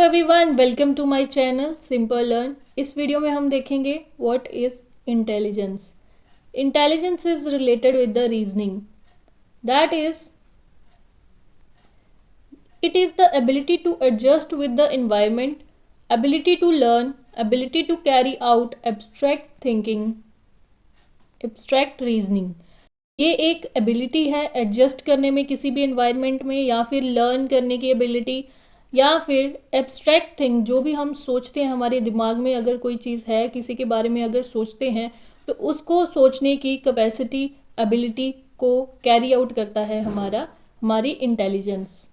Everyone, welcome to my channel simple learn. इस video में हम देखेंगे what is intelligence. Intelligence is related with the reasoning, that is it is the ability to adjust with the environment, ability to learn, ability to carry out abstract thinking, abstract reasoning. ये एक ability है adjust करने में किसी भी environment में, या फिर लर्न करने की एबिलिटी, या फिर एब्स्ट्रैक्ट थिंग, जो भी हम सोचते हैं हमारे दिमाग में अगर कोई चीज़ है, किसी के बारे में अगर सोचते हैं तो उसको सोचने की कैपेसिटी, एबिलिटी को कैरी आउट करता है हमारी इंटेलिजेंस।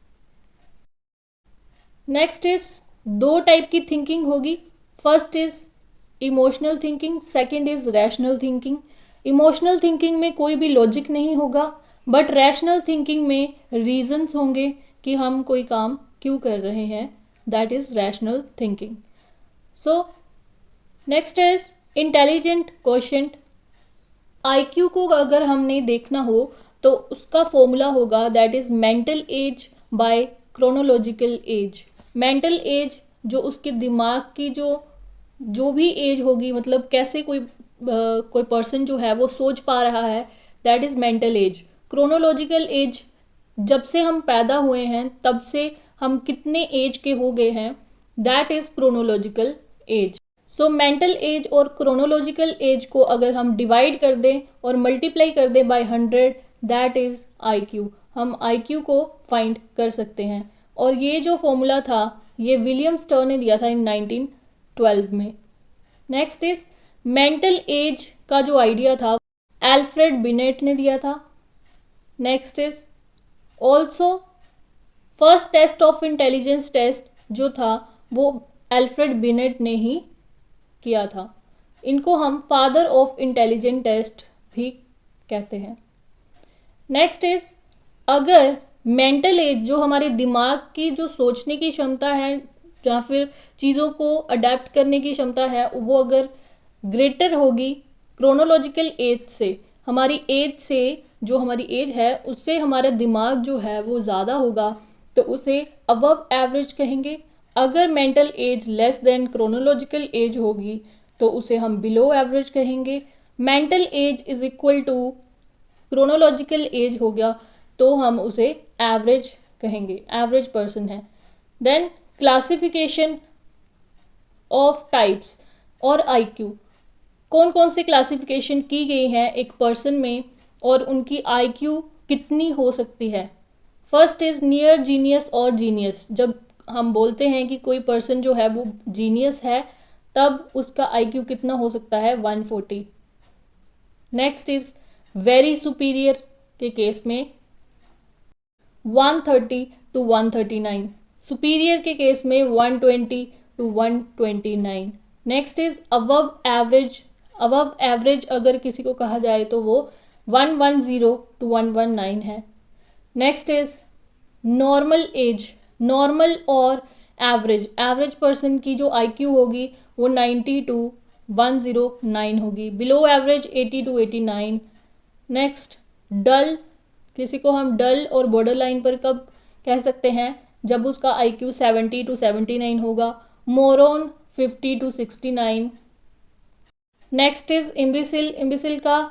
नेक्स्ट इज दो टाइप की थिंकिंग होगी। First is emotional thinking, second is rational thinking. Emotional thinking में कोई भी लॉजिक नहीं होगा, बट रैशनल थिंकिंग में रीजंस होंगे कि हम कोई काम क्यों कर रहे हैं, that is rational thinking. So next is intelligent quotient. IQ को अगर हमने देखना हो तो उसका फॉर्मूला होगा that is mental as by chronological age. Mental as जो उसके दिमाग की जो भी एज होगी, मतलब कैसे कोई पर्सन जो है वो सोच पा रहा है, that is mental as. Chronological age जब से हम पैदा हुए हैं तब से हम कितने एज के हो गए हैं, that is chronological age. So mental as और क्रोनोलॉजिकल एज को अगर हम डिवाइड कर दें और मल्टीप्लाई कर दें बाय 100, दैट इज आईक्यू। हम आईक्यू को फाइंड कर सकते हैं। और ये जो फॉर्मूला था ये विलियम स्टर ने दिया था इन 1912 में। नेक्स्ट इज मेंटल एज का जो आइडिया था एल्फ्रेड बिनेट ने दिया था। Next is also first test of intelligence test जो था वो एल्फ्रेड बिनेट ने ही किया था। इनको हम फादर ऑफ इंटेलिजेंट टेस्ट भी कहते हैं। नेक्स्ट इज अगर मेंटल एज जो हमारे दिमाग की जो सोचने की क्षमता है या फिर चीज़ों को अडेप्ट करने की क्षमता है, वो अगर ग्रेटर होगी क्रोनोलॉजिकल एज से, हमारी एज से, जो हमारी एज है उससे हमारा दिमाग जो है वो ज़्यादा होगा, तो उसे अबव एवरेज कहेंगे। अगर mental age less than chronological age होगी तो उसे हम बिलो एवरेज कहेंगे। Mental age is equal to chronological age हो गया तो हम उसे एवरेज कहेंगे, एवरेज पर्सन है। देन क्लासिफिकेशन ऑफ टाइप्स और आईक्यू, कौन कौन से क्लासिफिकेशन की गई है एक पर्सन में और उनकी आईक्यू कितनी हो सकती है। फर्स्ट इज नियर जीनियस और जीनियस। जब हम बोलते हैं कि कोई पर्सन जो है वो जीनियस है तब उसका आईक्यू कितना हो सकता है, 140। नेक्स्ट इज वेरी सुपीरियर के केस में 130 to 139, सुपीरियर के केस में 120 to 129। Next is above average. Above average अगर किसी को कहा जाए तो वो 110 to 119 है। Next is normal age. Normal और एवरेज, एवरेज पर्सन की जो आईक्यू होगी वो 90 to 109 होगी। Below average 80 to 89। Next dull, किसी को हम डल और बॉर्डर लाइन पर कब कह सकते हैं, जब उसका आईक्यू 70 to 79 होगा। Moron 50 to 69। Next is imbecile. Imbecile का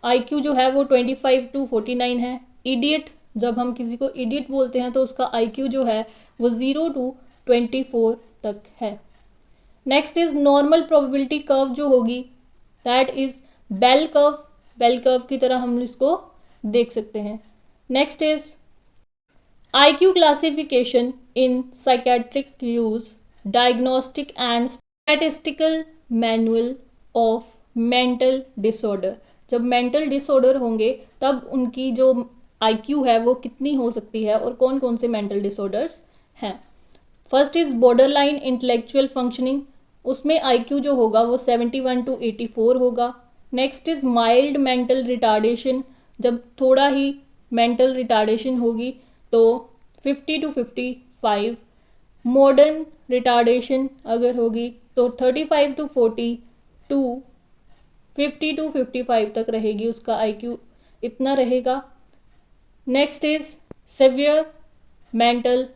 आईक्यू जो है वो 25 to 49 है। इडियट, जब हम किसी को इडियट बोलते हैं तो उसका आईक्यू जो है वो 0 to 24 तक है। Next is normal probability curve जो होगी, that is bell curve. Bell curve की तरह हम इसको देख सकते हैं। Next is IQ classification in psychiatric use, diagnostic and statistical manual of mental disorder. जब मेंटल डिसऑर्डर होंगे तब उनकी जो आईक्यू है वो कितनी हो सकती है और कौन कौन से मेंटल डिसऑर्डर्स हैं। First is border line intellectual functioning, उसमें आईक्यू जो होगा वो 71 to 84 होगा। Next is mild mental retardation, जब थोड़ा ही मेंटल रिटार्डेशन होगी तो 50 to 55। मॉडर्न रिटार्डेशन अगर होगी तो 35 to 40 टू 50 to 55 तक रहेगी, उसका आईक्यू इतना रहेगा। Next is severe mental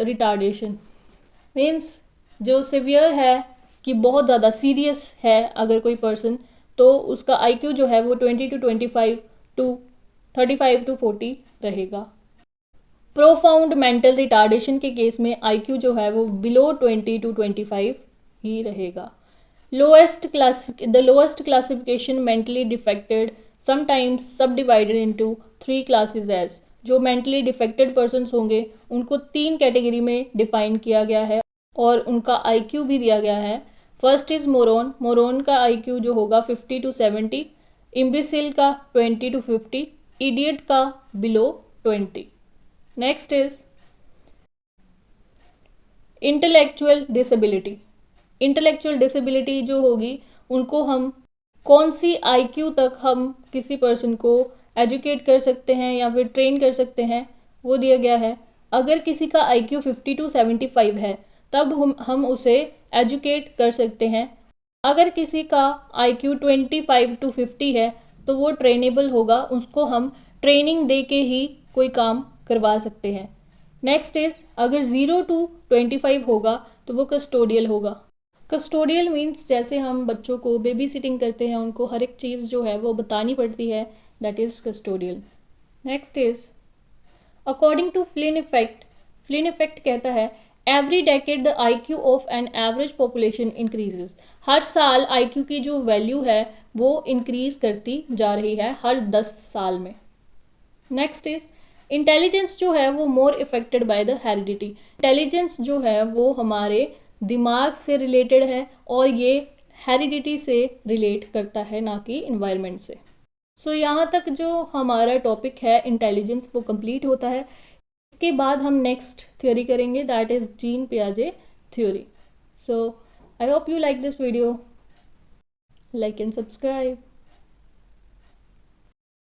retardation. Means जो सिवियर है कि बहुत ज़्यादा सीरियस है अगर कोई पर्सन, तो उसका IQ जो है वो 20 to 25 टू 35 to 40 रहेगा। प्रोफाउंड मेंटल रिटार्डेशन के केस में IQ जो है वो बिलो 20 to 25 ही रहेगा। The lowest classification mentally defected sometimes subdivided into 3 classes as, जो mentally defected persons होंगे उनको 3 कैटेगरी में डिफाइन किया गया है और उनका IQ भी दिया गया है। फर्स्ट इज मोरोन का IQ जो होगा 50 to 70, इम्बिसिल का 20 to 50, इडियट का below 20। Next is intellectual disability. Intellectual disability जो होगी उनको हम कौन सी IQ तक हम किसी पर्सन को एजुकेट कर सकते हैं या फिर ट्रेन कर सकते हैं वो दिया गया है। अगर किसी का IQ 50 to 75 है तब हम उसे एजुकेट कर सकते हैं। अगर किसी का IQ 25 to 50 है तो वो ट्रेनेबल होगा, उसको हम ट्रेनिंग दे के ही कोई काम करवा सकते हैं। नेक्स्ट इज अगर 0 to 25 होगा तो वो कस्टोडियल होगा। कस्टोडियल मीन्स जैसे हम बच्चों को बेबी सिटिंग करते हैं, उनको हर एक चीज़ जो है वो बतानी पड़ती है, that is custodial. Next is according to Flynn effect कहता है every decade the IQ of an average population increases. हर साल IQ की जो वैल्यू है वो इंक्रीज करती जा रही है हर 10 साल में। नेक्स्ट इज इंटेलिजेंस जो है वो more affected by the heredity. Intelligence जो है वो हमारे दिमाग से रिलेटेड है और ये हेरिडिटी से रिलेट करता है, ना कि इन्वायरमेंट से। सो यहाँ तक जो हमारा टॉपिक है इंटेलिजेंस वो कंप्लीट होता है। इसके बाद हम नेक्स्ट थ्योरी करेंगे, दैट इज़ जीन पियाजे theory. So I hope you like this video, like and subscribe.